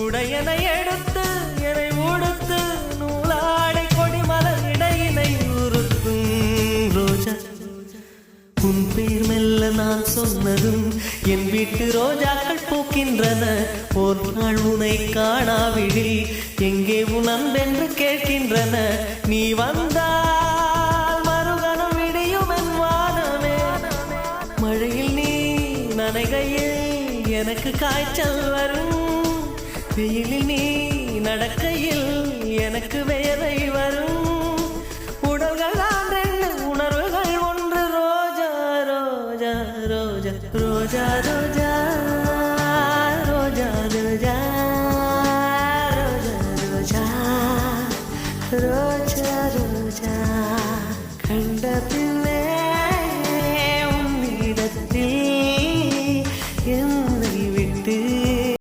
உடையனை எடுத்து என்னை உடுத்து நூலாடை கொடிமலர் இடையினை உறுத்தும் ரோஜா உன் பேர் மெல்ல நான் சொன்னதும் என் வீட்டு ரோஜாக்கள் பூக்கின்றன. ஒரு நாள் உனை காணாவிடில் எங்கே உன் அன்பென்று கேட்கின்றன. நீ வந்தால் மறுகணம் விடியும் என் வானமே. மழையில் நீ நனைகையில் எனக்கு காய்ச்சல் வரும். வெயிலில் நீ நடக்கையில் எனக்கு வேலை வரும். உடல்கள் ரெண்டு உணர்வுகள் ஒன்று. ரோஜா ரோஜா ரோஜா ரோஜா ரோஜா